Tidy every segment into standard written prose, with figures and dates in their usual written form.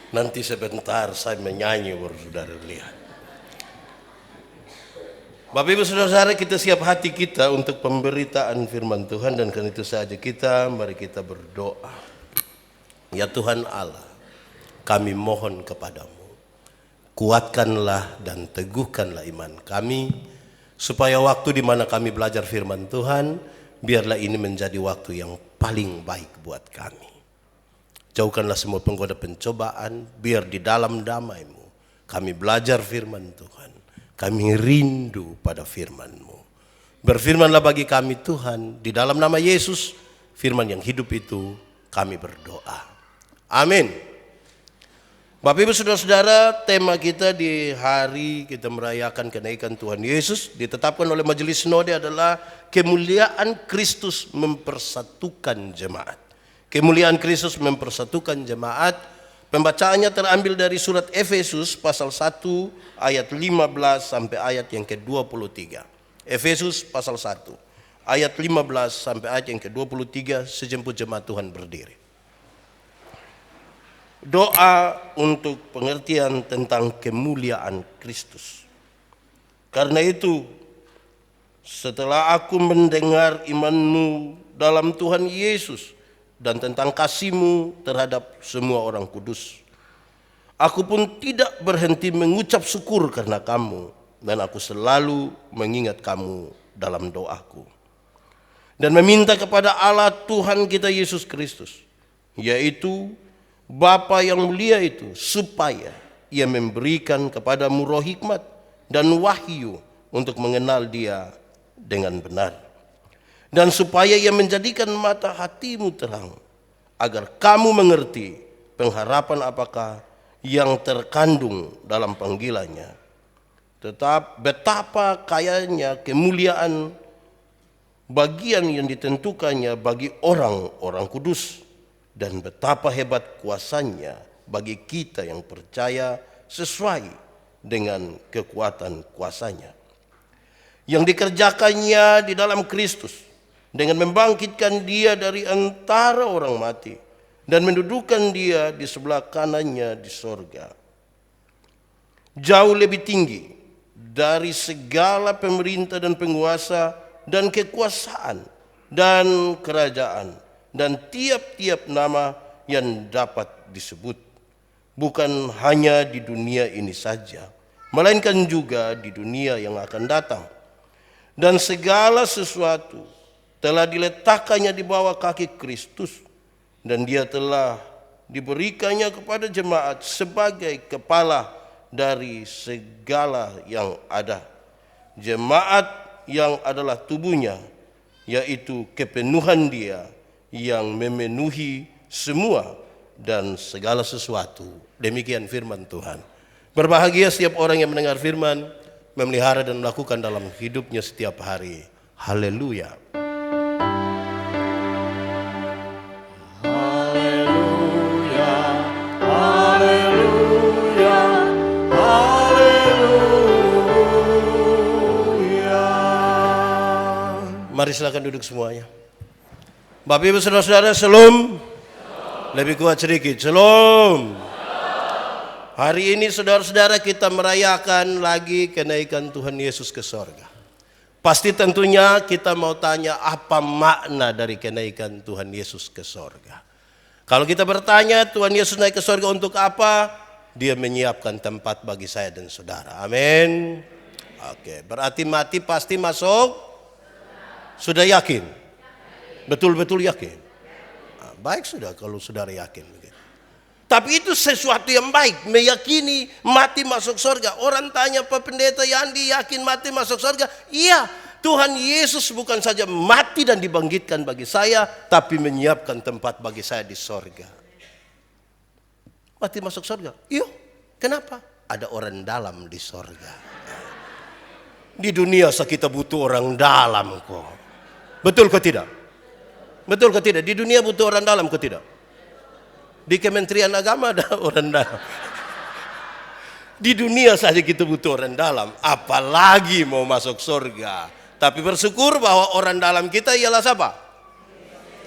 Nanti sebentar saya menyanyi baru saudara lihat. Bapak Ibu Saudara-saudara, kita siap hati kita untuk pemberitaan firman Tuhan, dan karena itu saja mari kita berdoa. Ya Tuhan Allah, kami mohon kepadamu, kuatkanlah dan teguhkanlah iman kami, supaya waktu di mana kami belajar firman Tuhan, biarlah ini menjadi waktu yang paling baik buat kami. Jauhkanlah semua penggoda pencobaan, biar di dalam damai-Mu kami belajar firman Tuhan. Kami rindu pada firman-Mu. Berfirmanlah bagi kami Tuhan, di dalam nama Yesus, firman yang hidup itu kami berdoa. Amin. Bapak Ibu Saudara-saudara, tema kita di hari kita merayakan kenaikan Tuhan Yesus ditetapkan oleh Majelis Sinode adalah kemuliaan Kristus mempersatukan jemaat. Kemuliaan Kristus mempersatukan jemaat. Pembacaannya terambil dari surat Efesus pasal 1 ayat 15 sampai ayat yang ke-23. Efesus pasal 1 ayat 15 sampai ayat yang ke-23, sejemput jemaat Tuhan berdiri. Doa untuk pengertian tentang kemuliaan Kristus. Karena itu, setelah aku mendengar imanmu dalam Tuhan Yesus dan tentang kasih-Mu terhadap semua orang kudus, aku pun tidak berhenti mengucap syukur karena kamu, dan aku selalu mengingat kamu dalam doaku dan meminta kepada Allah Tuhan kita Yesus Kristus, yaitu Bapa yang mulia itu, supaya Ia memberikan kepadamu roh hikmat dan wahyu untuk mengenal Dia dengan benar, dan supaya Ia menjadikan mata hatimu terang, agar kamu mengerti pengharapan apakah yang terkandung dalam panggilannya, tetap betapa kayanya kemuliaan bagian yang ditentukannya bagi orang-orang kudus, dan betapa hebat kuasanya bagi kita yang percaya sesuai dengan kekuatan kuasanya yang dikerjakannya di dalam Kristus, dengan membangkitkan Dia dari antara orang mati dan mendudukkan Dia di sebelah kanannya di sorga, jauh lebih tinggi dari segala pemerintah dan penguasa dan kekuasaan dan kerajaan dan tiap-tiap nama yang dapat disebut, bukan hanya di dunia ini saja, melainkan juga di dunia yang akan datang. Dan segala sesuatu telah diletakkannya di bawah kaki Kristus, dan Dia telah diberikannya kepada jemaat sebagai kepala dari segala yang ada. Jemaat yang adalah tubuhnya, yaitu kepenuhan Dia yang memenuhi semua dan segala sesuatu. Demikian firman Tuhan. Berbahagia setiap orang yang mendengar firman, memelihara dan melakukan dalam hidupnya setiap hari. Haleluya. Haleluya, haleluya, haleluya. Mari silakan duduk semuanya. Bapak Ibu Saudara-saudara, shalom. Lebih kuat sedikit, shalom. Hari ini saudara-saudara kita merayakan lagi kenaikan Tuhan Yesus ke sorga. Pasti tentunya kita mau tanya, apa makna dari kenaikan Tuhan Yesus ke sorga? Kalau kita bertanya Tuhan Yesus naik ke sorga untuk apa? Dia menyiapkan tempat bagi saya dan saudara. Amin. Oke, berarti mati pasti masuk. Sudah yakin? Betul-betul yakin? Nah, baik sudah kalau saudara yakin. Tapi itu sesuatu yang baik, meyakini mati masuk surga. Orang tanya, Pak Pendeta Yandi yakin mati masuk surga? Iya, Tuhan Yesus bukan saja mati dan dibangkitkan bagi saya, tapi menyiapkan tempat bagi saya di surga. Mati masuk surga? Iya, kenapa? Ada orang dalam di surga. Di dunia kita butuh orang dalam kok. Betul ke tidak? Betul ke tidak? Di dunia butuh orang dalam ke tidak? Di Kementerian Agama ada orang dalam. Di dunia saja kita butuh orang dalam, apalagi mau masuk surga. Tapi bersyukur bahwa orang dalam kita ialah siapa?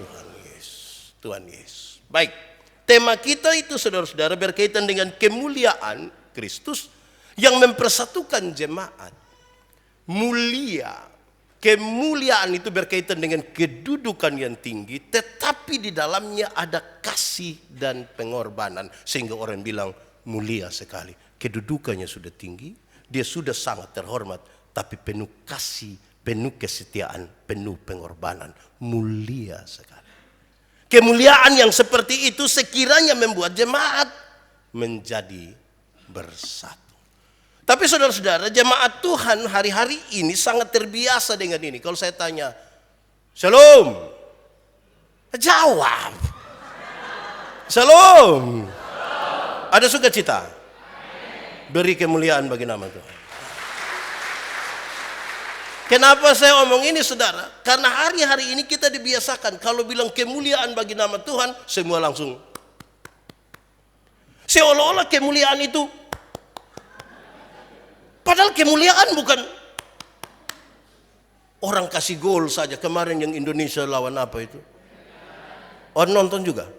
Tuhan Yesus. Tuhan Yesus. Baik, Tema kita itu saudara-saudara berkaitan dengan kemuliaan Kristus yang mempersatukan jemaat. Mulia. Kemuliaan itu berkaitan dengan kedudukan yang tinggi, tetapi di dalamnya ada kasih dan pengorbanan. Sehingga orang bilang mulia sekali. Kedudukannya sudah tinggi, dia sudah sangat terhormat, tapi penuh kasih, penuh kesetiaan, penuh pengorbanan. Mulia sekali. Kemuliaan yang seperti itu sekiranya membuat jemaat menjadi bersatu. Tapi saudara-saudara, jemaat Tuhan hari-hari ini sangat terbiasa dengan ini. Kalau saya tanya, Shalom, jawab. Shalom. Ada sukacita? Beri kemuliaan bagi nama Tuhan. Kenapa saya omong ini saudara? Karena hari-hari ini kita dibiasakan kalau bilang kemuliaan bagi nama Tuhan, semua langsung. Seolah-olah kemuliaan itu, padahal kemuliaan bukan orang kasih gol saja. Kemarin yang Indonesia lawan apa itu? Oh, nonton juga?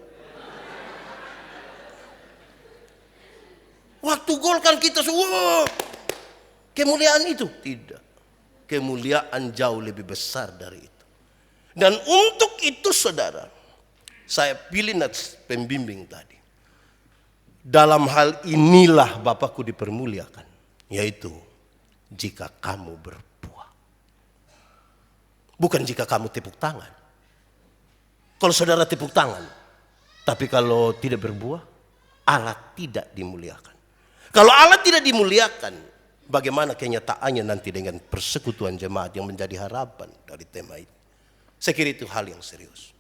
Waktu gol kan kita semua kemuliaan itu. Tidak. Kemuliaan jauh lebih besar dari itu. Dan untuk itu saudara, saya pilih pembimbing tadi. Dalam hal inilah Bapakku dipermuliakan. Yaitu jika kamu berbuah. Bukan jika kamu tepuk tangan. Kalau saudara tepuk tangan, tapi kalau tidak berbuah, Allah tidak dimuliakan. Kalau Allah tidak dimuliakan, bagaimana kenyataannya nanti dengan persekutuan jemaat yang menjadi harapan dari tema ini. Saya kira itu hal yang serius.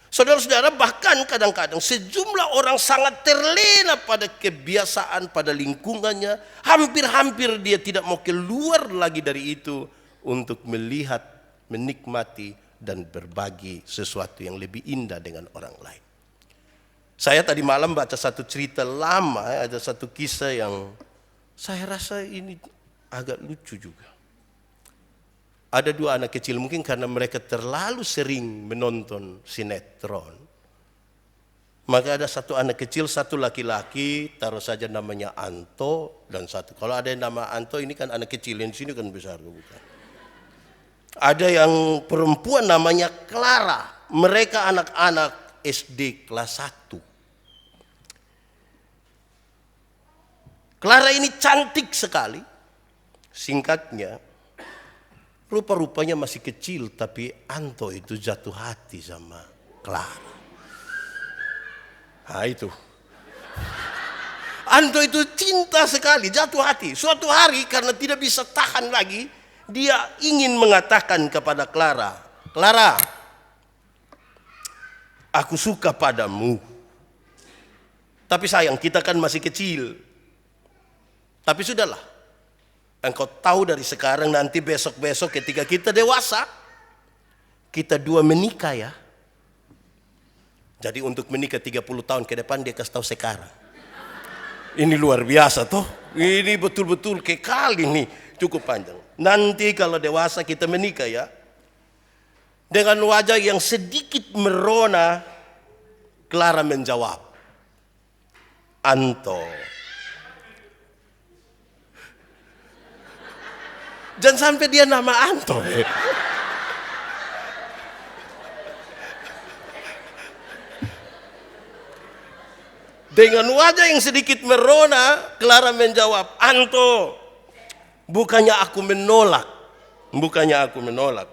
Saudara-saudara, bahkan kadang-kadang sejumlah orang sangat terlena pada kebiasaan, pada lingkungannya. Hampir-hampir dia tidak mau keluar lagi dari itu untuk melihat, menikmati, dan berbagi sesuatu yang lebih indah dengan orang lain. Saya tadi malam baca satu cerita lama, ada satu kisah yang saya rasa ini agak lucu juga. Ada dua anak kecil, mungkin karena mereka terlalu sering menonton sinetron. Maka ada satu anak kecil, satu laki-laki, taruh saja namanya Anto, dan satu. Kalau ada yang nama Anto, ini kan anak kecil, yang di sini kan besar, bukan? Ada yang perempuan namanya Clara. Mereka anak-anak SD kelas 1. Clara ini cantik sekali. Singkatnya, rupa-rupanya masih kecil, tapi Anto itu jatuh hati sama Clara. Nah itu. Anto itu cinta sekali, jatuh hati. Suatu hari karena tidak bisa tahan lagi, dia ingin mengatakan kepada Clara, Clara, aku suka padamu. Tapi sayang, kita kan masih kecil. Tapi sudahlah. Engkau tahu dari sekarang, nanti besok-besok ketika kita dewasa, kita dua menikah ya. Jadi untuk menikah 30 tahun ke depan dia kasih tahu sekarang. Ini luar biasa toh. Ini betul-betul kekal ini, cukup panjang. Nanti kalau dewasa kita menikah ya. Dengan wajah yang sedikit merona, Clara menjawab, Anto. Jangan sampai dia nama Anto. Dengan wajah yang sedikit merona, Clara menjawab, Anto, bukannya aku menolak. Bukannya aku menolak.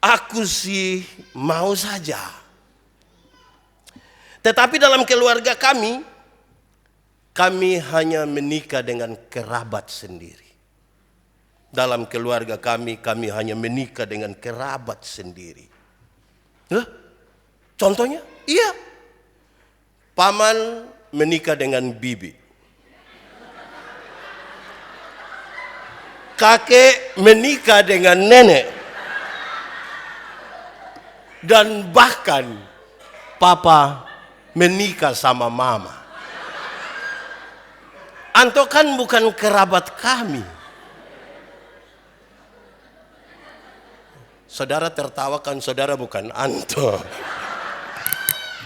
Aku sih mau saja. Tetapi dalam keluarga kami hanya menikah dengan kerabat sendiri. Dalam keluarga kami hanya menikah dengan kerabat sendiri. Contohnya? Iya. Paman menikah dengan bibi. Kakek menikah dengan nenek. Dan bahkan papa menikah sama mama. Anto kan bukan kerabat kami. Saudara tertawakan, saudara bukan Anto.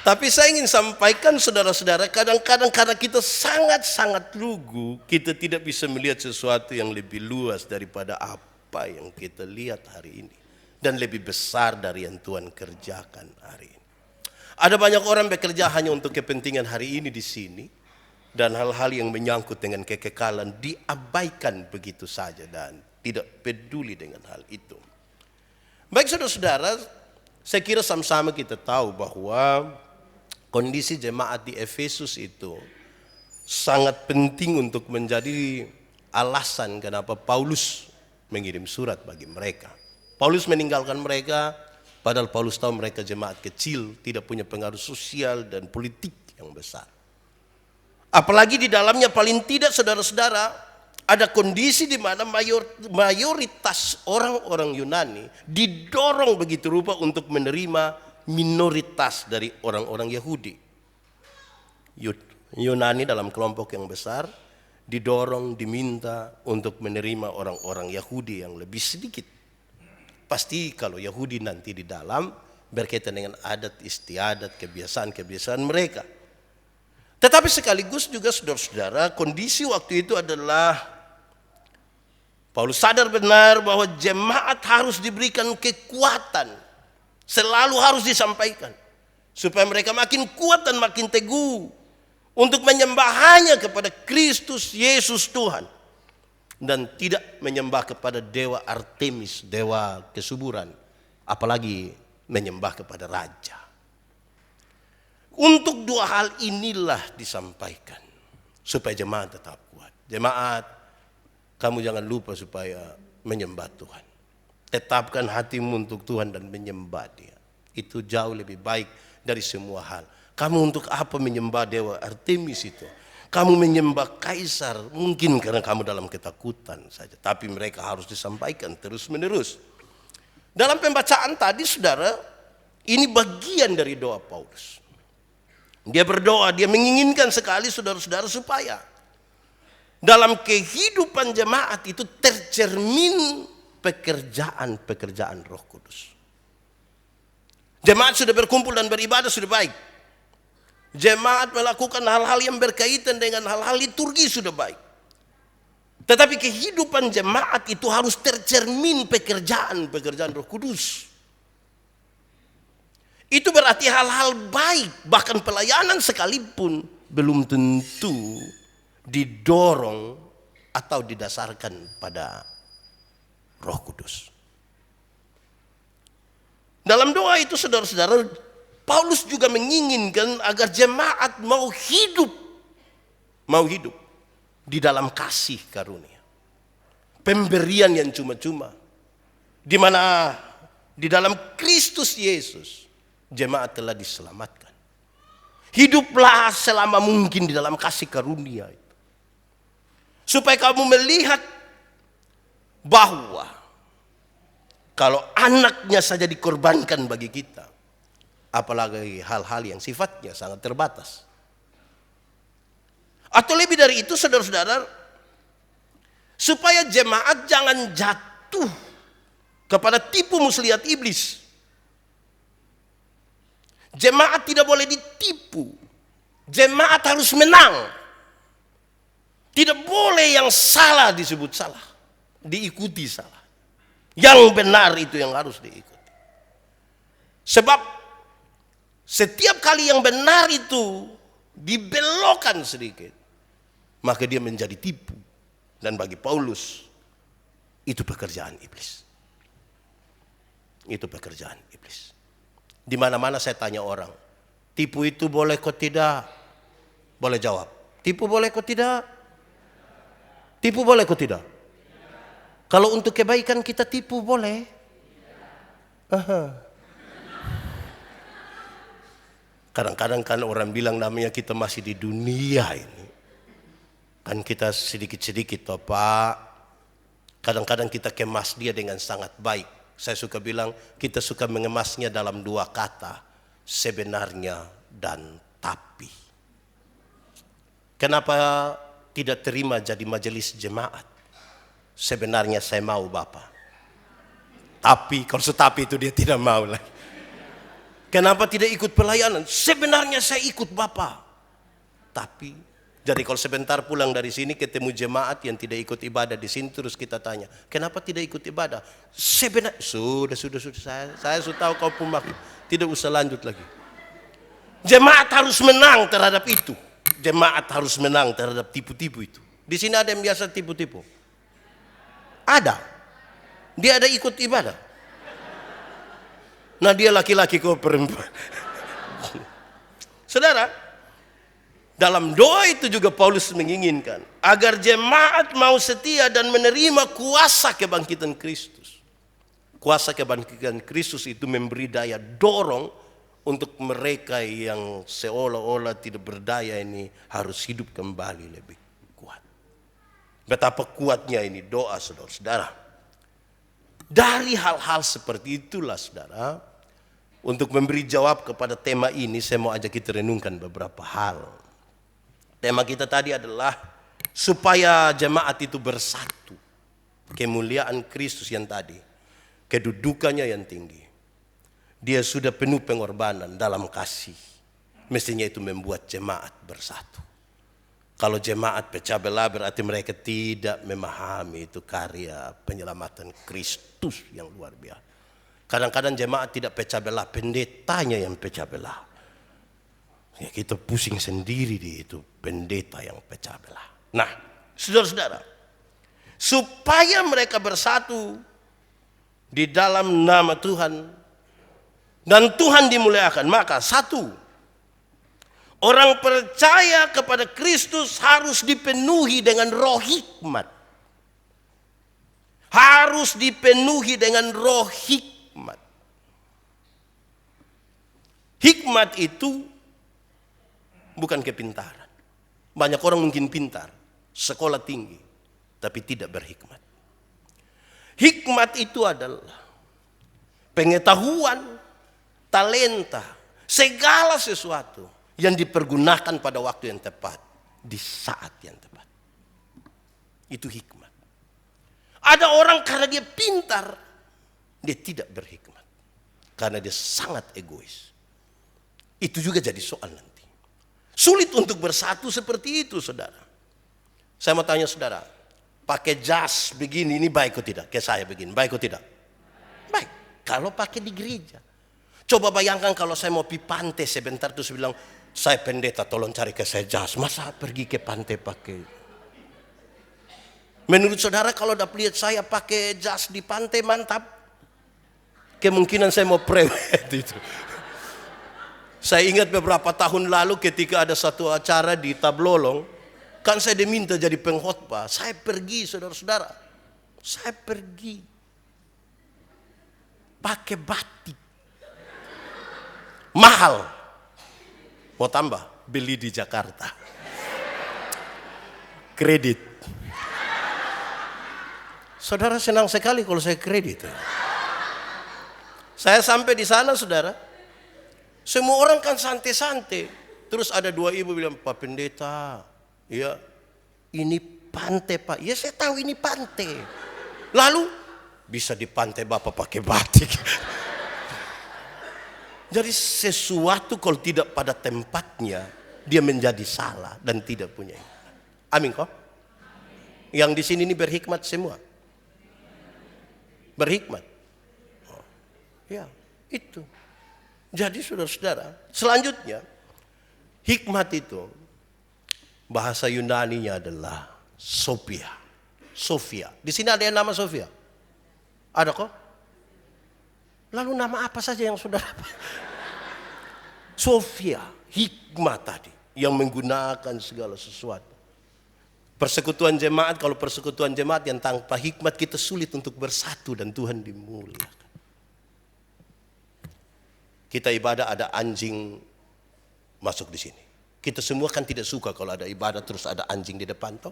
Tapi saya ingin sampaikan saudara-saudara, kadang-kadang karena kita sangat-sangat lugu, kita tidak bisa melihat sesuatu yang lebih luas daripada apa yang kita lihat hari ini. Dan lebih besar dari yang Tuhan kerjakan hari ini. Ada banyak orang bekerja hanya untuk kepentingan hari ini di sini. Dan hal-hal yang menyangkut dengan kekekalan diabaikan begitu saja dan tidak peduli dengan hal itu. Baik saudara-saudara, saya kira sama-sama kita tahu bahwa kondisi jemaat di Efesus itu sangat penting untuk menjadi alasan kenapa Paulus mengirim surat bagi mereka. Paulus meninggalkan mereka, padahal Paulus tahu mereka jemaat kecil, tidak punya pengaruh sosial dan politik yang besar. Apalagi di dalamnya paling tidak saudara-saudara, ada kondisi di mana mayoritas orang-orang Yunani didorong begitu rupa untuk menerima minoritas dari orang-orang Yahudi. Yunani dalam kelompok yang besar didorong, diminta untuk menerima orang-orang Yahudi yang lebih sedikit. Pasti kalau Yahudi nanti di dalam berkaitan dengan adat istiadat, kebiasaan-kebiasaan mereka. Tetapi sekaligus juga saudara-saudara, kondisi waktu itu adalah Paulus sadar benar bahwa jemaat harus diberikan kekuatan. Selalu harus disampaikan. Supaya mereka makin kuat dan makin teguh. Untuk menyembah hanya kepada Kristus Yesus Tuhan. Dan tidak menyembah kepada dewa Artemis, dewa kesuburan. Apalagi menyembah kepada raja. Untuk dua hal inilah disampaikan. Supaya jemaat tetap kuat. Jemaat, kamu jangan lupa supaya menyembah Tuhan. Tetapkan hatimu untuk Tuhan dan menyembah Dia. Itu jauh lebih baik dari semua hal. Kamu untuk apa menyembah dewa Artemis itu? Kamu menyembah kaisar mungkin karena kamu dalam ketakutan saja. Tapi mereka harus disampaikan terus menerus. Dalam pembacaan tadi saudara, ini bagian dari doa Paulus. Dia berdoa, dia menginginkan sekali saudara-saudara supaya dalam kehidupan jemaat itu tercermin pekerjaan-pekerjaan Roh Kudus. Jemaat sudah berkumpul dan beribadah sudah baik. Jemaat melakukan hal-hal yang berkaitan dengan hal-hal liturgi sudah baik. Tetapi kehidupan jemaat itu harus tercermin pekerjaan-pekerjaan Roh Kudus. Itu berarti hal-hal baik, bahkan pelayanan sekalipun belum tentu didorong atau didasarkan pada Roh Kudus. Dalam doa itu saudara-saudara, Paulus juga menginginkan agar jemaat mau hidup di dalam kasih karunia. Pemberian yang cuma-cuma. Di mana di dalam Kristus Yesus jemaat telah diselamatkan. Hiduplah selama mungkin di dalam kasih karunia itu. Supaya kamu melihat bahwa kalau anaknya saja dikorbankan bagi kita, apalagi hal-hal yang sifatnya sangat terbatas. Atau lebih dari itu saudara-saudara, supaya jemaat jangan jatuh kepada tipu muslihat iblis. Jemaat tidak boleh ditipu. Jemaat harus menang. Tidak boleh yang salah disebut salah, diikuti salah. Yang benar itu yang harus diikuti. Sebab setiap kali yang benar itu dibelokkan sedikit, maka dia menjadi tipu. Dan bagi Paulus, itu pekerjaan iblis. Itu pekerjaan iblis. Di mana-mana saya tanya orang, tipu itu boleh kok tidak? Boleh jawab. Tipu boleh kok tidak? Tipu boleh kok tidak? Kalau untuk kebaikan kita tipu boleh? Kadang-kadang kan orang bilang namanya kita masih di dunia ini. Kan kita sedikit-sedikit toh Pak. Kadang-kadang kita kemas dia dengan sangat baik. Saya suka bilang kita suka mengemasnya dalam dua kata. Sebenarnya dan tapi. Kenapa tidak terima jadi majelis jemaat? Sebenarnya saya mau Bapak. Tapi kalau setapi itu dia tidak mau lagi. Kenapa tidak ikut pelayanan? Sebenarnya saya ikut Bapak. Tapi, jadi kalau sebentar pulang dari sini ketemu jemaat yang tidak ikut ibadah di sini, terus kita tanya, kenapa tidak ikut ibadah? Sebenarnya, sudah, saya sudah tahu kau pun tidak usah lanjut lagi. Jemaat harus menang terhadap itu. Jemaat harus menang terhadap tipu-tipu itu. Di sini ada yang biasa tipu-tipu. Ada. Dia ada ikut ibadah. Nah dia laki-laki kau perempuan. Saudara, dalam doa itu juga Paulus menginginkan agar jemaat mau setia dan menerima kuasa kebangkitan Kristus. Kuasa kebangkitan Kristus itu memberi daya dorong untuk mereka yang seolah-olah tidak berdaya ini harus hidup kembali lebih kuat. Betapa kuatnya ini doa saudara-saudara. Dari hal-hal seperti itulah saudara, untuk memberi jawab kepada tema ini saya mau ajak kita renungkan beberapa hal. Tema kita tadi adalah supaya jemaat itu bersatu. Kemuliaan Kristus yang tadi, kedudukannya yang tinggi. Dia sudah penuh pengorbanan dalam kasih. Mestinya itu membuat jemaat bersatu. Kalau jemaat pecah belah berarti mereka tidak memahami itu karya penyelamatan Kristus yang luar biasa. Kadang-kadang jemaat tidak pecah belah, pendetanya yang pecah belah. Ya, kita pusing sendiri di itu pendeta yang pecah belah. Nah, saudara-saudara, supaya mereka bersatu di dalam nama Tuhan dan Tuhan dimuliakan, maka satu, orang percaya kepada Kristus harus dipenuhi dengan roh hikmat. Harus dipenuhi dengan roh hikmat. Hikmat itu bukan kepintaran. Banyak orang mungkin pintar, sekolah tinggi, tapi tidak berhikmat. Hikmat itu adalah pengetahuan, talenta, segala sesuatu yang dipergunakan pada waktu yang tepat, di saat yang tepat. Itu hikmat. Ada orang karena dia pintar, dia tidak berhikmat. Karena dia sangat egois. Itu juga jadi soal nanti. Sulit untuk bersatu seperti itu, saudara. Saya mau tanya saudara, pakai jas begini, ini baik atau tidak? Kayak saya begini, baik atau tidak? Baik, kalau pakai di gereja. Coba bayangkan kalau saya mau pergi pantai sebentar terus bilang, saya pendeta tolong cari ke saya jas. Masa pergi ke pantai pakai? Menurut saudara kalau dapat lihat saya pakai jas di pantai mantap? Kemungkinan saya mau prewed itu. Saya ingat beberapa tahun lalu ketika ada satu acara di Tablolong. Kan saya diminta jadi pengkhotbah. Saya pergi saudara-saudara. Saya pergi. Pakai batik. Mahal. Mau tambah, beli di Jakarta. Kredit. Saudara senang sekali kalau saya kredit. Saya sampai di sana saudara. Semua orang kan santai-santai. Terus ada dua ibu bilang, Pak Pendeta, ya ini pantai Pak. Ya saya tahu ini pantai. Lalu, bisa di pantai Bapak pakai batik. Jadi sesuatu kalau tidak pada tempatnya, dia menjadi salah dan tidak punya. Amin kok? Yang di sini ini berhikmat semua. Berhikmat. Oh, ya, itu. Jadi saudara-saudara, selanjutnya hikmat itu bahasa Yunaninya adalah Sophia. Sophia. Di sini ada yang nama Sophia? Ada kok? Lalu nama apa saja yang saudara? Sophia, hikmat tadi yang menggunakan segala sesuatu. Persekutuan jemaat, kalau persekutuan jemaat yang tanpa hikmat kita sulit untuk bersatu dan Tuhan dimuliakan. Kita ibadah ada anjing masuk di sini. Kita semua kan tidak suka kalau ada ibadah terus ada anjing di depan toh.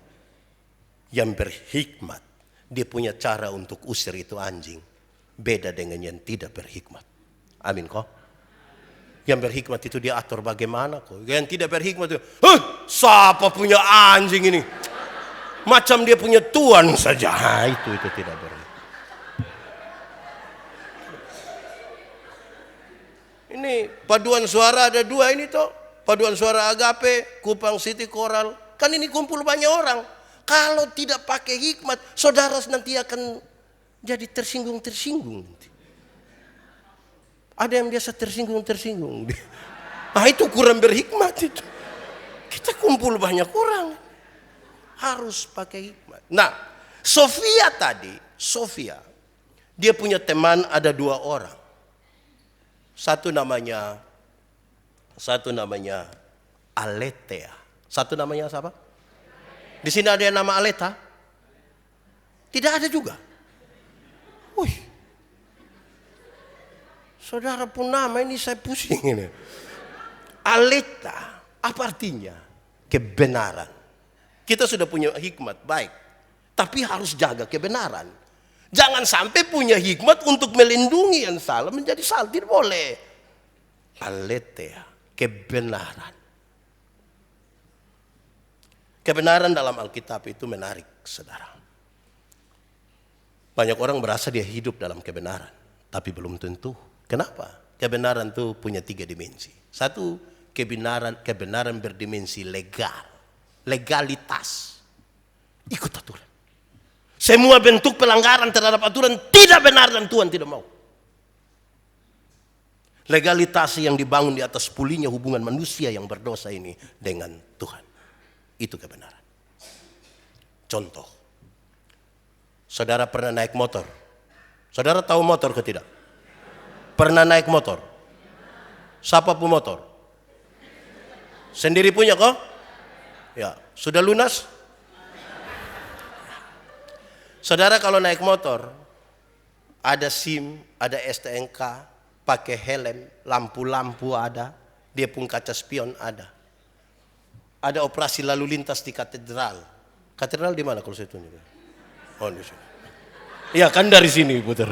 Yang berhikmat, dia punya cara untuk usir itu anjing. Beda dengan yang tidak berhikmat. Amin kok? Yang berhikmat itu dia atur bagaimana kok. Yang tidak berhikmat itu, siapa punya anjing ini? Macam dia punya tuan saja. Itu tidak berhikmat. Ini Paduan suara ada 2 ini toh. Paduan suara Agape, Kupang City Choral. Kan ini kumpul banyak orang. Kalau tidak pakai hikmat, saudara nanti akan jadi tersinggung-tersinggung. Ada yang biasa tersinggung-tersinggung. Nah itu kurang berhikmat itu. Kita kumpul banyak orang. Harus pakai hikmat. Nah, Sofia tadi, dia punya teman ada 2 orang. Satu namanya Aletea. Satu namanya siapa? Di sini ada yang nama Aleta? Tidak ada juga. Wih. Saudara pun nama ini saya pusing ini. Aleta, apa artinya? Kebenaran. Kita sudah punya hikmat, baik. Tapi harus jaga kebenaran. Jangan sampai punya hikmat untuk melindungi yang salah menjadi salah. Tidak boleh. Aletea, kebenaran. Kebenaran dalam Alkitab itu menarik, saudara. Banyak orang merasa dia hidup dalam kebenaran, tapi belum tentu. Kenapa? Kebenaran itu punya 3 dimensi. Satu, kebenaran berdimensi legal. Legalitas. Ikut aturan. Semua bentuk pelanggaran terhadap aturan tidak benar dan Tuhan tidak mau. Legalitas yang dibangun di atas pulihnya hubungan manusia yang berdosa ini dengan Tuhan. Itu kebenaran. Contoh. Saudara pernah naik motor. Saudara tahu motor ke tidak? Pernah naik motor? Siapa pun motor? Sendiri punya kok? Ya. Sudah lunas? Saudara kalau naik motor, ada SIM, ada STNK, pakai helm, lampu-lampu ada, dia pun kaca spion ada. Ada operasi lalu lintas di katedral. Katedral di mana kalau saya tunjuk? Oh di sini. Iya kan dari sini putar.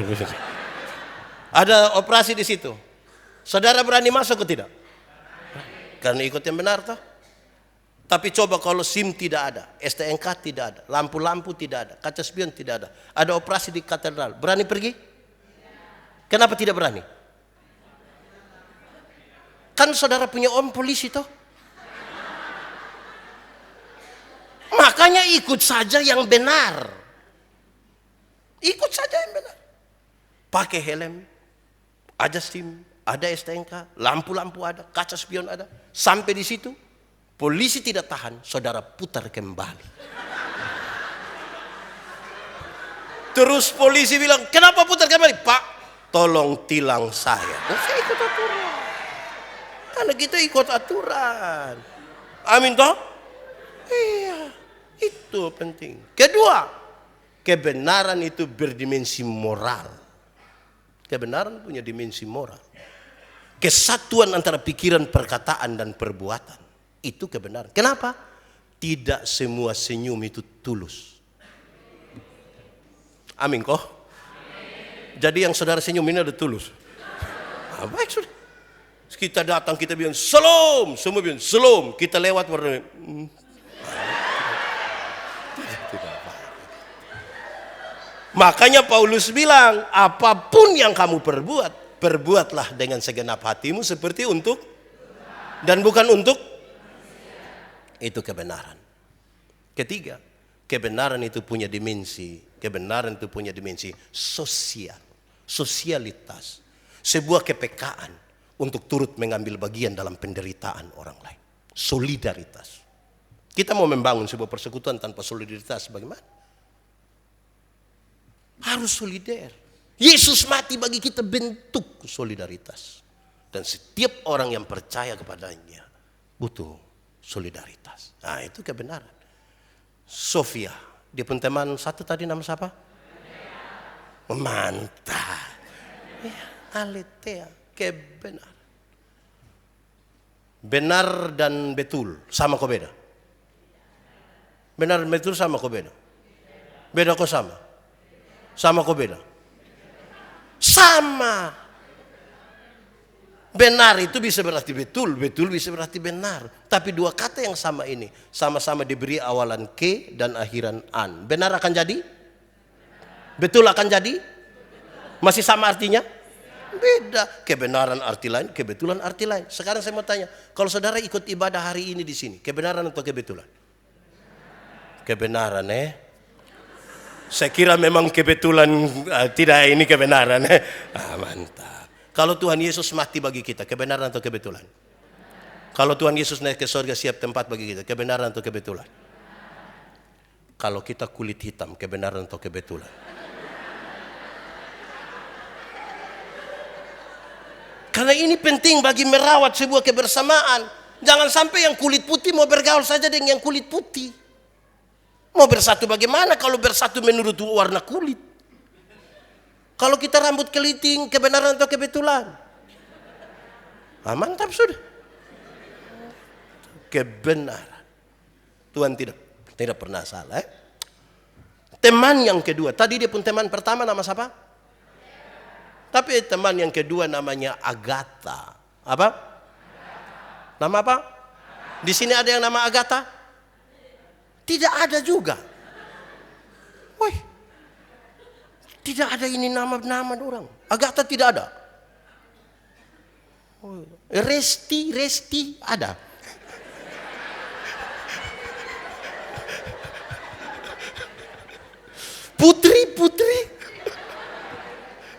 Ada operasi di situ. Saudara berani masuk ke tidak? Karena ikut yang benar toh. Tapi coba kalau SIM tidak ada, STNK tidak ada, lampu-lampu tidak ada, kaca spion tidak ada. Ada operasi di katedral. Berani pergi? Kenapa tidak berani? Kan saudara punya om polisi toh. Makanya ikut saja yang benar. Ikut saja yang benar. Pakai helm, ada SIM, ada STNK, lampu-lampu ada, kaca spion ada. Sampai di situ, polisi tidak tahan, saudara putar kembali. Terus polisi bilang, kenapa putar kembali? Pak, tolong tilang saya. Saya ikut aturan. Karena kita ikut aturan. Amin toh? Iya. Itu penting. Kedua, kebenaran itu berdimensi moral. Kebenaran punya dimensi moral. Kesatuan antara pikiran, perkataan, dan perbuatan. Itu kebenaran. Kenapa? Tidak semua senyum itu tulus. Amin kok? Jadi yang saudara senyum ini ada tulus. Ah, baik sudah. Kita datang, kita bilang shalom. Semua bilang shalom. Kita lewat warna. Makanya Paulus bilang, apapun yang kamu perbuat, perbuatlah dengan segenap hatimu seperti untuk dan bukan untuk. Itu kebenaran. Ketiga, kebenaran itu punya dimensi. Kebenaran itu punya dimensi sosial. Sosialitas. Sebuah kepekaan untuk turut mengambil bagian dalam penderitaan orang lain. Solidaritas. Kita mau membangun sebuah persekutuan tanpa solidaritas bagaimana? Harus solider. Yesus mati bagi kita bentuk solidaritas. Dan setiap orang yang percaya kepadanya butuh solidaritas. Nah itu kebenaran. Sofia, dia pun teman satu tadi nama siapa? Mantap. Ya, Aletea, kebenaran. Benar dan betul sama kok beda? Benar dan betul sama kok beda? Beda kok sama? Sama kok beda? Sama. Benar itu bisa berarti betul, betul bisa berarti benar. Tapi dua kata yang sama ini sama-sama diberi awalan ke dan akhiran an. Benar akan jadi? Betul akan jadi? Masih sama artinya? beda. Kebenaran arti lain, kebetulan arti lain. Sekarang saya mau tanya, kalau saudara ikut ibadah hari ini di sini, kebenaran atau kebetulan? Kebenaran Saya kira memang kebetulan, tidak ini kebenaran. Mantap. Kalau Tuhan Yesus mati bagi kita, kebenaran atau kebetulan? Kalau Tuhan Yesus naik ke surga siap tempat bagi kita, kebenaran atau kebetulan? Kalau kita kulit hitam, kebenaran atau kebetulan? Karena ini penting bagi merawat sebuah kebersamaan. Jangan sampai yang kulit putih mau bergaul saja dengan yang kulit putih. Mau bersatu bagaimana kalau bersatu menurut warna kulit? Kalau kita rambut keriting, kebenaran atau kebetulan? Mantap sudah. Kebenaran. Tuhan tidak pernah salah. Teman yang kedua, tadi dia pun teman pertama nama siapa? Tapi teman yang kedua namanya Agatha. Apa? Nama apa? Di sini ada yang nama Agatha? Tidak ada juga. Woi, tidak ada ini nama-nama orang. Agatha tidak ada. Resti ada. Putri.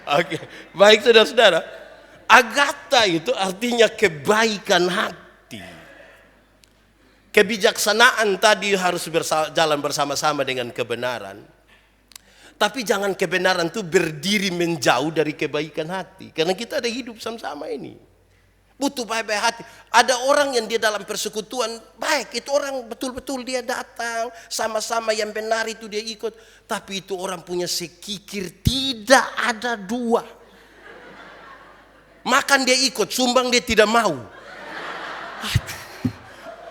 Oke, baik saudara-saudara. Agatha itu artinya kebaikan hati. Kebijaksanaan tadi harus jalan bersama-sama dengan kebenaran. Tapi jangan kebenaran itu berdiri menjauh dari kebaikan hati. Karena kita ada hidup sama-sama ini. Butuh baik-baik hati. Ada orang yang dia dalam persekutuan baik. Itu orang betul-betul dia datang. Sama-sama yang benar itu dia ikut. Tapi itu orang punya sekikir. Tidak ada dua. Makan dia ikut. Sumbang dia tidak mau. Aduh.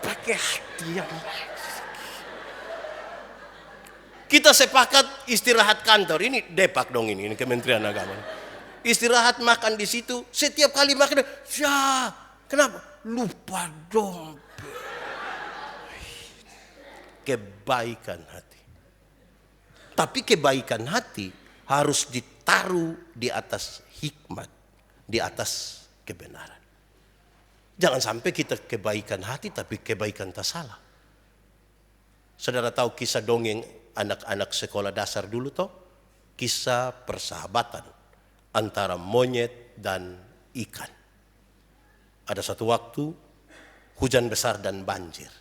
Pakai hati yang baik. Kita sepakat istirahat kantor. Ini Depak dong ini Kementerian Agama. Istirahat makan di situ. Setiap kali makan, ya kenapa? Lupa dompet. Kebaikan hati. Tapi kebaikan hati harus ditaruh di atas hikmat, di atas kebenaran. Jangan sampai kita kebaikan hati tapi kebaikan tak salah. Saudara tahu kisah dongeng anak-anak sekolah dasar dulu toh? Kisah persahabatan antara monyet dan ikan. Ada satu waktu hujan besar dan banjir.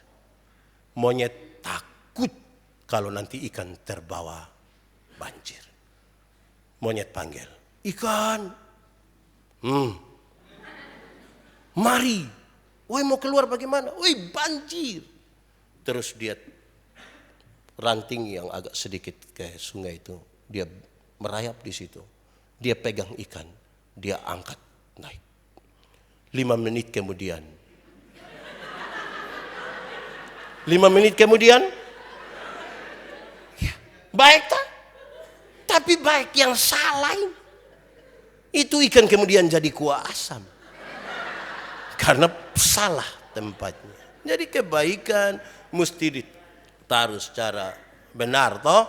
Monyet takut kalau nanti ikan terbawa banjir. Monyet panggil, ikan. Mari, woi mau keluar bagaimana? Woi banjir. Terus dia ranting yang agak sedikit ke sungai itu, dia merayap di situ. Dia pegang ikan, dia angkat naik. 5 menit kemudian. 5 menit kemudian, ya, baik tak? Tapi baik yang salah ini. Itu ikan kemudian jadi kuah asam. Karena salah tempatnya. Jadi kebaikan mesti ditaruh secara benar toh.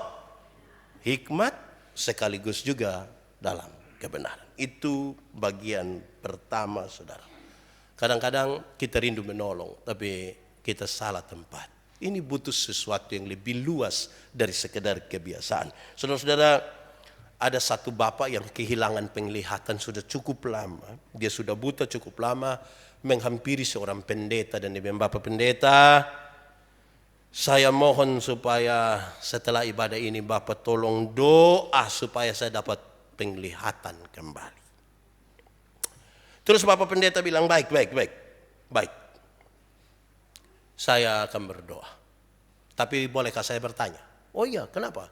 Hikmat sekaligus juga dalam kebenaran. Itu bagian pertama saudara. Kadang-kadang kita rindu menolong tapi kita salah tempat. Ini butuh sesuatu yang lebih luas dari sekedar kebiasaan. Saudara-saudara, ada satu bapak yang kehilangan penglihatan sudah cukup lama. Dia sudah buta cukup lama. Menghampiri seorang pendeta dan dia bilang, Bapak pendeta, saya mohon supaya setelah ibadah ini Bapak tolong doa supaya saya dapat penglihatan kembali. Terus Bapak pendeta bilang, baik. Saya akan berdoa. Tapi bolehkah saya bertanya? Oh iya, kenapa?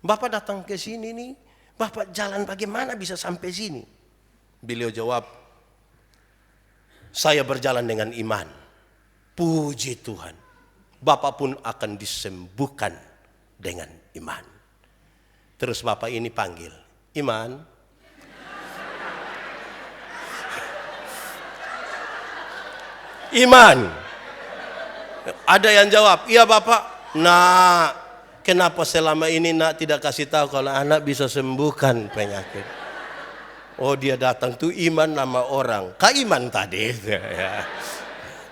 Bapak datang ke sini nih, Bapak jalan bagaimana bisa sampai sini? Beliau jawab, saya berjalan dengan iman. Puji Tuhan. Bapak pun akan disembuhkan dengan iman. Terus Bapak ini panggil, Iman. Iman. Ada yang jawab, iya Bapak. Nah, kenapa selama ini nak tidak kasih tahu kalau anak bisa sembuhkan penyakit? Oh dia datang tuh iman nama orang. Iman tadi. Ya.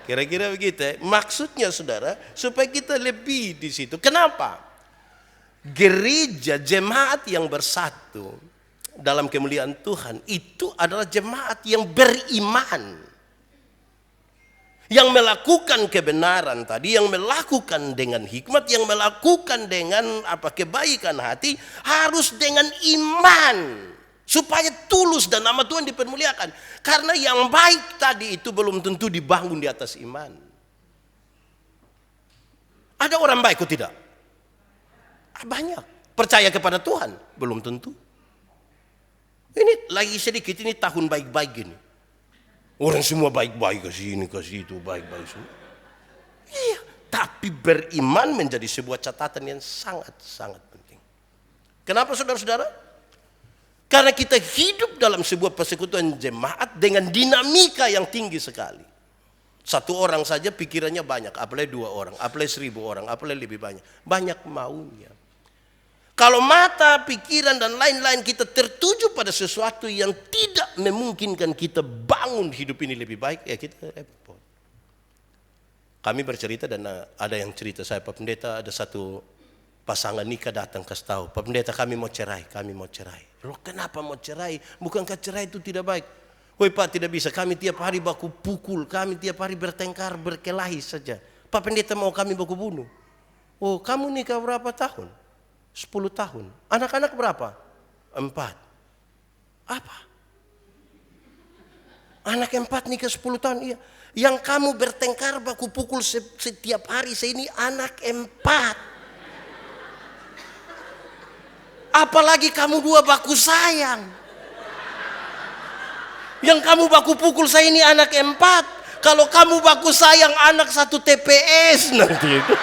Kira-kira begitu ya. Maksudnya saudara, supaya kita lebih di situ. Kenapa? Gereja, jemaat yang bersatu dalam kemuliaan Tuhan itu adalah jemaat yang beriman. Yang melakukan kebenaran tadi, yang melakukan dengan hikmat, yang melakukan dengan kebaikan hati, harus dengan iman. Supaya tulus dan nama Tuhan dipermuliakan. Karena yang baik tadi itu belum tentu dibangun di atas iman. Ada orang baik kok tidak? Banyak. Percaya kepada Tuhan? Belum tentu. Ini lagi sedikit, ini tahun baik-baik gini. Orang semua baik-baik, kasih ini, kasih itu, baik-baik semua. Iya, tapi beriman menjadi sebuah catatan yang sangat-sangat penting. Kenapa saudara-saudara? Karena kita hidup dalam sebuah persekutuan jemaat dengan dinamika yang tinggi sekali. Satu orang saja pikirannya banyak, apalagi 2 orang, apalagi 1000 orang, apalagi lebih banyak. Banyak maunya. Kalau mata, pikiran dan lain-lain kita tertuju pada sesuatu yang tidak memungkinkan kita bangun hidup ini lebih baik, ya kita repot. Kami bercerita dan ada yang cerita saya, Pak Pendeta, ada satu pasangan nikah datang kasih tahu, Pak Pendeta kami mau cerai. Loh kenapa mau cerai? Bukankah cerai itu tidak baik? Woi Pak tidak bisa, kami tiap hari baku pukul, kami tiap hari bertengkar, berkelahi saja. Pak Pendeta mau kami baku bunuh. Oh kamu nikah berapa tahun? 10 tahun. Anak-anak berapa? 4. Apa? Anak 4 nikah 10 tahun, iya. Yang kamu bertengkar baku pukul setiap hari, saya ini anak 4. Apalagi kamu 2 baku sayang. Yang kamu baku pukul saya ini anak 4. Kalau kamu baku sayang anak 1 TPS nanti itu.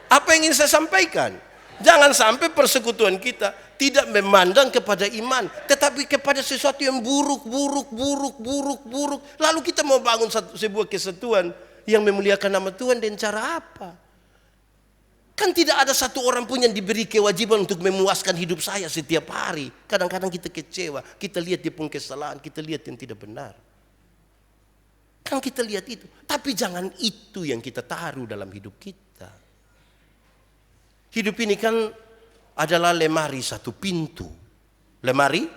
Apa yang ingin saya sampaikan? Jangan sampai persekutuan kita tidak memandang kepada iman, tetapi kepada sesuatu yang buruk. Lalu kita mau bangun sebuah kesatuan yang memuliakan nama Tuhan dengan cara apa? Kan tidak ada satu orang pun yang diberi kewajiban untuk memuaskan hidup saya setiap hari. Kadang-kadang kita kecewa, kita lihat dia punya kesalahan, kita lihat yang tidak benar. Kan kita lihat itu, tapi jangan itu yang kita taruh dalam hidup kita. Hidup ini kan adalah lemari 1 pintu. Lemari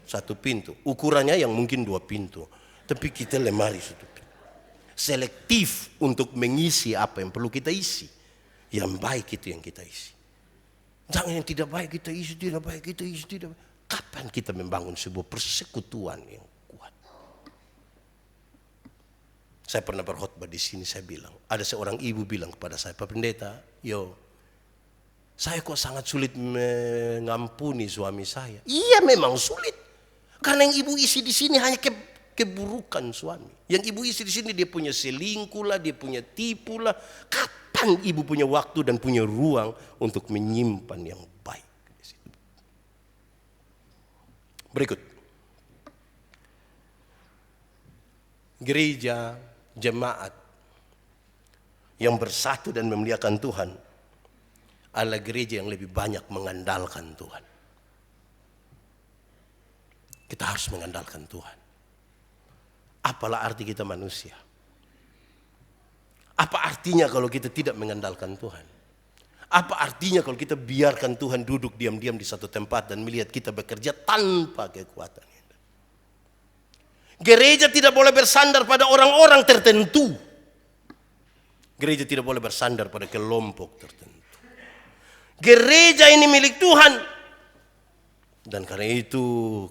1 pintu. Ukurannya yang mungkin 2 pintu. Tapi kita lemari 1 pintu. Selektif untuk mengisi apa yang perlu kita isi. Yang baik itu yang kita isi. Jangan yang tidak baik kita isi, tidak baik kita isi, tidak baik. Kapan kita membangun sebuah persekutuan yang kuat? Saya pernah berkhotbah di sini, saya bilang, ada seorang ibu bilang kepada saya, Pak Pendeta, saya kok sangat sulit mengampuni suami saya. Iya memang sulit. Karena yang ibu isi di sini hanya keburukan suami. Yang ibu isi di sini dia punya selingkuh lah, dia punya tipu lah. Kapan ibu punya waktu dan punya ruang untuk menyimpan yang baik di situ? Berikut. Gereja, jemaat yang bersatu dan memuliakan Tuhan adalah gereja yang lebih banyak mengandalkan Tuhan. Kita harus mengandalkan Tuhan. Apalah arti kita manusia? Apa artinya kalau kita tidak mengandalkan Tuhan? Apa artinya kalau kita biarkan Tuhan duduk diam-diam di satu tempat dan melihat kita bekerja tanpa kekuatan? Gereja tidak boleh bersandar pada orang-orang tertentu. Gereja tidak boleh bersandar pada kelompok tertentu. Gereja ini milik Tuhan. Dan karena itu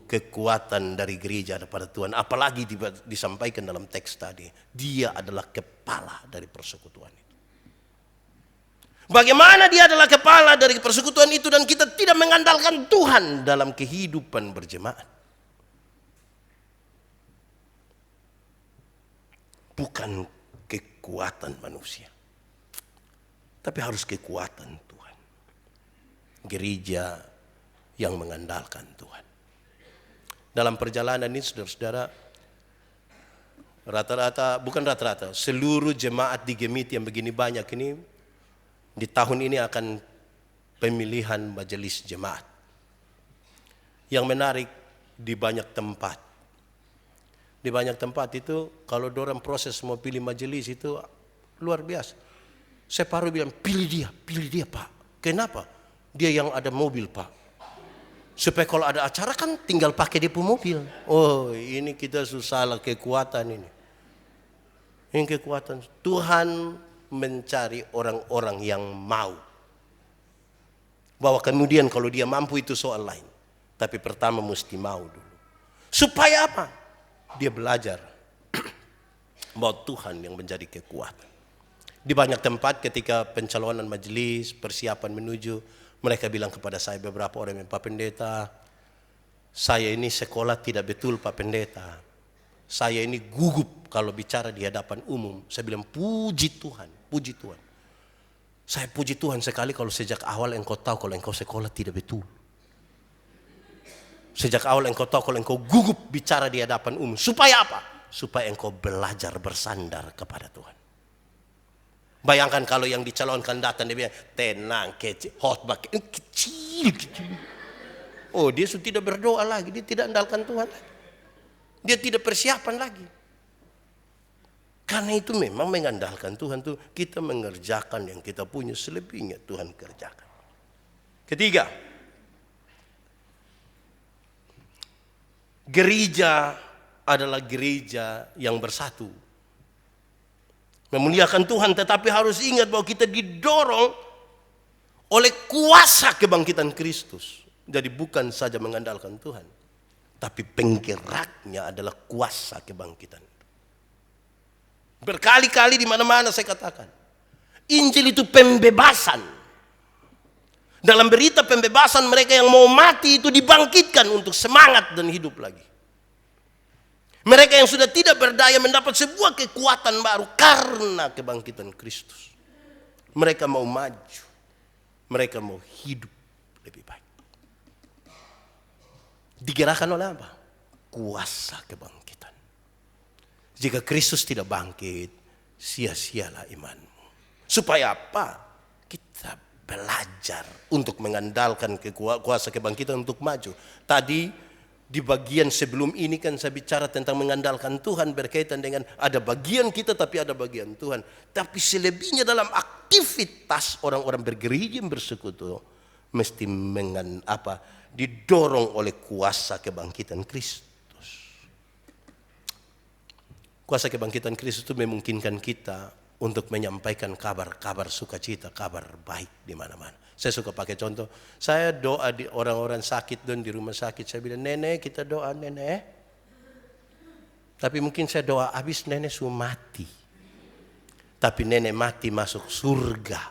kekuatan dari gereja ada pada Tuhan. Apalagi disampaikan dalam teks tadi. Dia adalah kepala dari persekutuan itu. Bagaimana dia adalah kepala dari persekutuan itu dan kita tidak mengandalkan Tuhan dalam kehidupan berjemaat. Bukan kekuatan manusia. Tapi harus kekuatan Tuhan. Gereja yang mengandalkan Tuhan. Dalam perjalanan ini saudara-saudara, seluruh jemaat di Gemiti yang begini banyak ini, di tahun ini akan pemilihan majelis jemaat. Yang menarik di banyak tempat. Di banyak tempat itu kalau dorang proses mau pilih majelis itu luar biasa. Separuh bilang pilih dia Pak. Kenapa? Dia yang ada mobil Pak. Supaya kalau ada acara kan tinggal pakai dia punya mobil. Oh ini kita susah lah kekuatan ini. Ini kekuatan. Tuhan mencari orang-orang yang mau. Bahwa kemudian kalau dia mampu itu soal lain. Tapi pertama mesti mau dulu. Supaya apa? Dia belajar bahwa Tuhan yang menjadi kekuatan. Di banyak tempat ketika pencalonan majelis, persiapan menuju, mereka bilang kepada saya beberapa orang yang Pak Pendeta, saya ini sekolah tidak betul Pak Pendeta. Saya ini gugup kalau bicara di hadapan umum. Saya bilang puji Tuhan, puji Tuhan. Saya puji Tuhan sekali kalau sejak awal engkau tahu kalau engkau sekolah tidak betul. Sejak awal engkau tahu kalau engkau gugup bicara di hadapan umum. Supaya apa? Supaya engkau belajar bersandar kepada Tuhan. Bayangkan kalau yang dicalonkan datang dia bilang tenang kecil, khotbah kecil. Oh dia sudah tidak berdoa lagi, dia tidak andalkan Tuhan lagi. Dia tidak persiapan lagi. Karena itu memang mengandalkan Tuhan tuh kita mengerjakan yang kita punya, selebihnya Tuhan kerjakan. Ketiga, gereja adalah gereja yang bersatu. Memuliakan Tuhan, tetapi harus ingat bahwa kita didorong oleh kuasa kebangkitan Kristus. Jadi bukan saja mengandalkan Tuhan, tapi penggeraknya adalah kuasa kebangkitan. Berkali-kali di mana-mana saya katakan, Injil itu pembebasan. Dalam berita pembebasan mereka yang mau mati itu dibangkitkan untuk semangat dan hidup lagi. Mereka yang sudah tidak berdaya mendapat sebuah kekuatan baru karena kebangkitan Kristus. Mereka mau maju. Mereka mau hidup lebih baik. Digerakkan oleh apa? Kuasa kebangkitan. Jika Kristus tidak bangkit, sia-sialah imanmu. Supaya apa? Kita belajar untuk mengandalkan kuasa kebangkitan untuk maju. Tadi di bagian sebelum ini kan saya bicara tentang mengandalkan Tuhan berkaitan dengan ada bagian kita tapi ada bagian Tuhan. Tapi selebihnya dalam aktivitas orang-orang bergereja yang bersekutu mesti didorong oleh kuasa kebangkitan Kristus. Kuasa kebangkitan Kristus itu memungkinkan kita untuk menyampaikan kabar sukacita, kabar baik di mana-mana. Saya suka pakai contoh. Saya doa di orang-orang sakit dan di rumah sakit. Saya bilang, nenek kita doa nenek. Tapi mungkin saya doa habis nenek sudah mati. Tapi nenek mati masuk surga.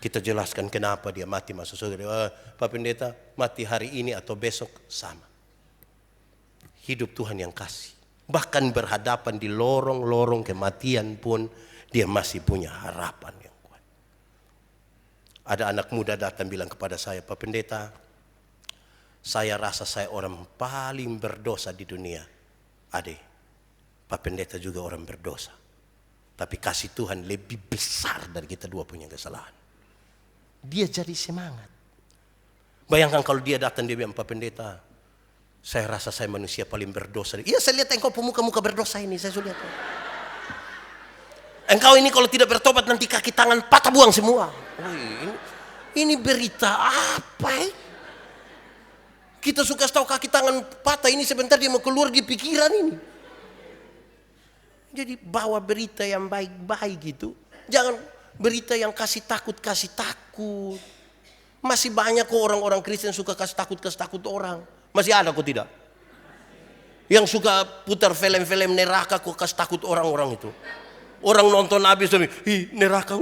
Kita jelaskan kenapa dia mati masuk surga. Pak Pendeta mati hari ini atau besok sama. Hidup Tuhan yang kasih. Bahkan berhadapan di lorong-lorong kematian pun dia masih punya harapan yang kuat. Ada anak muda datang bilang kepada saya, Pak Pendeta, saya rasa saya orang paling berdosa di dunia. Adik, Pak Pendeta juga orang berdosa. Tapi kasih Tuhan lebih besar dari kita dua punya kesalahan. Dia jadi semangat. Bayangkan kalau dia datang dia bilang, Pak Pendeta, saya rasa saya manusia paling berdosa. Iya saya lihat engkau pemuka-muka berdosa ini, saya sudah lihat. Engkau ini kalau tidak bertobat nanti kaki tangan patah buang semua. Ini berita apa? Kita suka tahu kaki tangan patah ini sebentar dia mau keluar di pikiran ini. Jadi bawa berita yang baik-baik gitu. Jangan berita yang kasih takut. Masih banyak kok orang-orang Kristen suka kasih takut orang. Masih ada kok tidak? Yang suka putar film-film neraka kok kasih takut orang-orang itu. Orang nonton habis tapi neraka.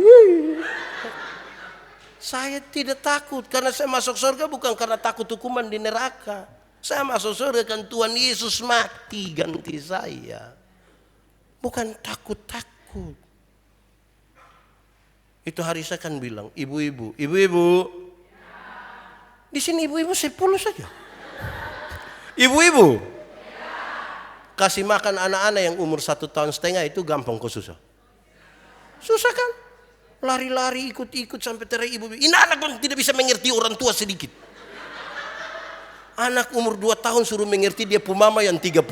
Saya tidak takut karena saya masuk surga bukan karena takut hukuman di neraka. Saya masuk surga kan Tuhan Yesus mati ganti saya. Bukan takut. Itu hari saya kan bilang, ibu-ibu. Di sini ibu-ibu 10 saja. Ibu-ibu. Kasih makan anak-anak yang umur 1,5 tahun itu gampang kok susah? Susah kan? Lari-lari ikut-ikut sampai terai ibu. Ini anak pun tidak bisa mengerti orang tua sedikit. Anak umur 2 tahun suruh mengerti dia pu mama yang 38.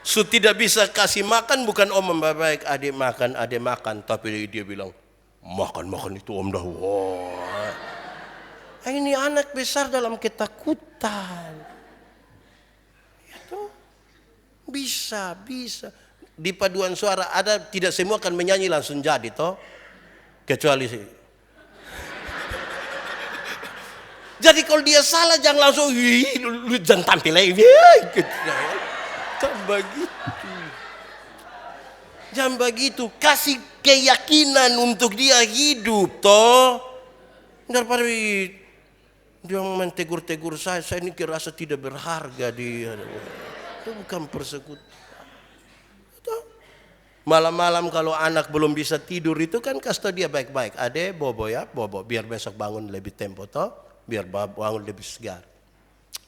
Tidak bisa kasih makan, bukan om baik adik makan. Tapi dia bilang, makan itu om dah. Wah. Ini anak besar dalam ketakutan. Itu bisa. Di paduan suara ada, tidak semua akan menyanyi langsung jadi toh. Kecuali sih. Jadi kalau dia salah jangan langsung, lu jangan tampil lagi. Jangan begitu. Kasih keyakinan untuk dia hidup toh. Daripada dia mentegur-tegur saya ini kerasa tidak berharga dia. Itu bukan persekutuan. Malam-malam kalau anak belum bisa tidur itu kan kasih dia baik-baik. Ade bobo ya, bobo biar besok bangun lebih tempo toh, biar bangun lebih segar.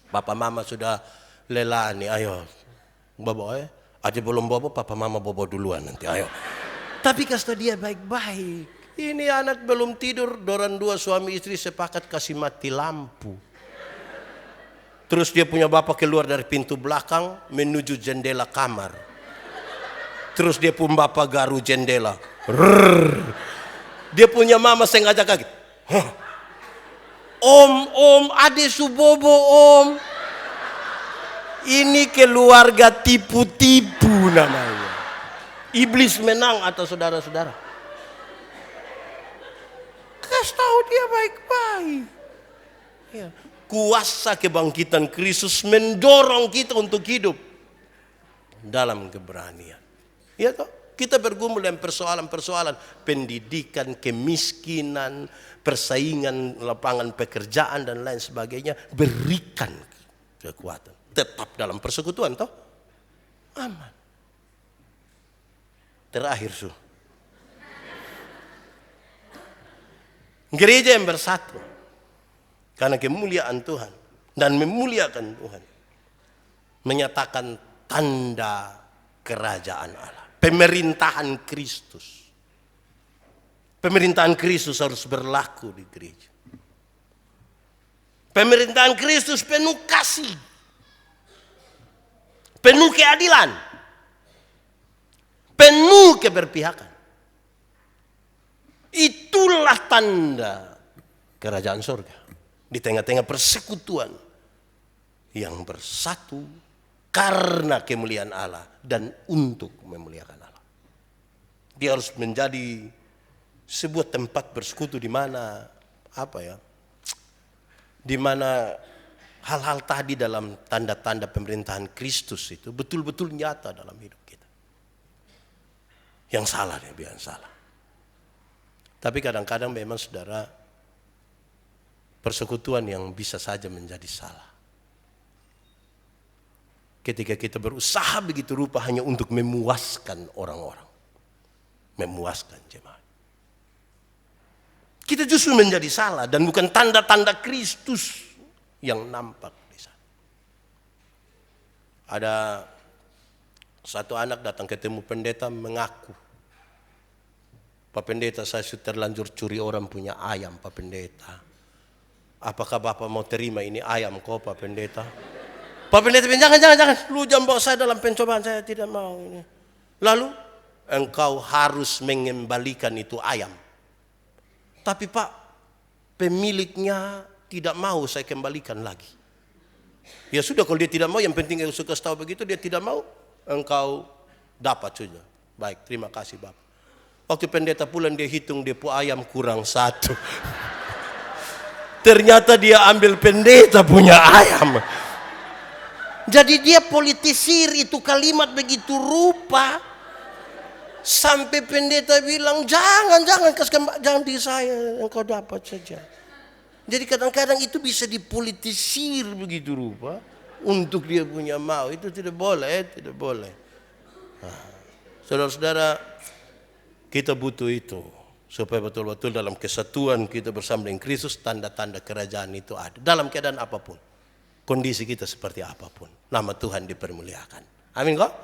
Papa mama sudah lelah nih, ayo bobo ya. Ade belum bobo, papa mama bobo duluan nanti, ayo. Tapi kasih dia baik-baik. Ini anak belum tidur, dorang 2 suami istri sepakat kasih mati lampu. Terus dia punya bapak keluar dari pintu belakang menuju jendela kamar. Terus dia pun bapak garu jendela. Dia punya mama sengaja kaget. Om, ade subobo om. Ini keluarga tipu-tipu namanya. Iblis menang atas saudara-saudara. Kasih tahu dia baik-baik. Ya. Kuasa kebangkitan Kristus mendorong kita untuk hidup dalam keberanian. Ya toh? Kita bergumul dengan persoalan-persoalan pendidikan, kemiskinan, persaingan lapangan pekerjaan dan lain sebagainya. Berikan kekuatan. Tetap dalam persekutuan toh? Aman. Terakhir gereja yang bersatu karena kemuliaan Tuhan dan memuliakan Tuhan, menyatakan tanda kerajaan Allah, pemerintahan Kristus. Pemerintahan Kristus harus berlaku di gereja. Pemerintahan Kristus penuh kasih, penuh keadilan, penuh keberpihakan. Itulah tanda kerajaan surga. Di tengah-tengah persekutuan yang bersatu karena kemuliaan Allah dan untuk memuliakan Allah. Dia harus menjadi sebuah tempat bersekutu di mana di mana hal-hal tadi dalam tanda-tanda pemerintahan Kristus itu betul-betul nyata dalam hidup kita. Yang salah dia bilang salah. Tapi kadang-kadang memang saudara, persekutuan yang bisa saja menjadi salah. Ketika kita berusaha begitu rupa hanya untuk memuaskan orang-orang. Memuaskan jemaat. Kita justru menjadi salah dan bukan tanda-tanda Kristus yang nampak di sana. Ada satu anak datang ketemu pendeta mengaku, Pak Pendeta, saya sudah terlanjur curi orang punya ayam, Pak Pendeta. Apakah Bapak mau terima ini ayam kok, Pak Pendeta? Pak Pendeta bilang, jangan. Lu jangan bawa saya dalam pencobaan, saya tidak mau ini. Lalu, engkau harus mengembalikan itu ayam. Tapi Pak, pemiliknya tidak mau saya kembalikan lagi. Ya sudah, kalau dia tidak mau, yang penting yang suka tahu begitu, dia tidak mau, engkau dapat saja. Baik, terima kasih Bapak. Waktu pendeta pulang dia hitung dia pu ayam kurang 1. Ternyata dia ambil pendeta punya ayam. Jadi dia politisir itu kalimat begitu rupa. Sampai pendeta bilang jangan di saya, engkau dapat saja. Jadi kadang-kadang itu bisa dipolitisir begitu rupa untuk dia punya mau. Itu tidak boleh. Nah, saudara-saudara, kita butuh itu supaya betul-betul dalam kesatuan kita bersama dengan Kristus, tanda-tanda kerajaan itu ada dalam keadaan apapun, kondisi kita seperti apapun, nama Tuhan dipermuliakan. Amin kok?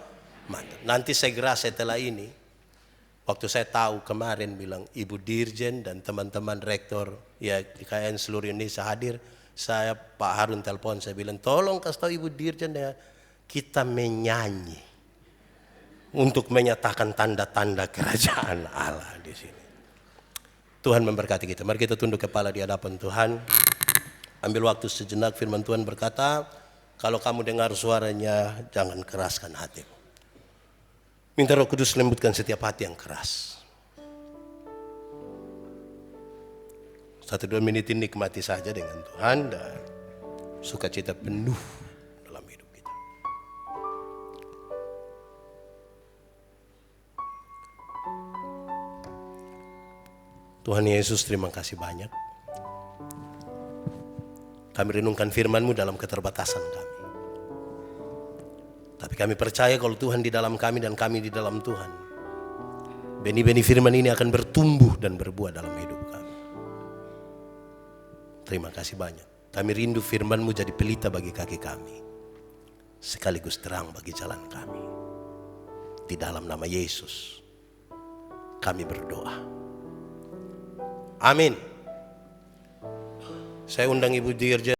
Mantap. Nanti segera setelah ini Waktu saya tahu kemarin bilang Ibu Dirjen dan teman-teman rektor ya IKN seluruh Indonesia hadir, saya Pak Harun telepon, saya bilang tolong kasih tahu Ibu Dirjen ya, kita menyanyi untuk menyatakan tanda-tanda kerajaan Allah di sini. Tuhan memberkati kita. Mari kita tunduk kepala di hadapan Tuhan. Ambil waktu sejenak, firman Tuhan berkata, kalau kamu dengar suaranya, jangan keraskan hatimu. Minta Roh Kudus lembutkan setiap hati yang keras. 1-2 menit ini nikmati saja dengan Tuhan dan sukacita penuh dalam hidup kita. Tuhan Yesus, terima kasih banyak. Kami renungkan firman-Mu dalam keterbatasan kami. Tapi kami percaya kalau Tuhan di dalam kami dan kami di dalam Tuhan, benih-benih firman ini akan bertumbuh dan berbuah dalam hidup kami. Terima kasih banyak. Kami rindu firman-Mu jadi pelita bagi kaki kami, sekaligus terang bagi jalan kami. Di dalam nama Yesus kami berdoa. Amin. Saya undang Ibu Dirjen.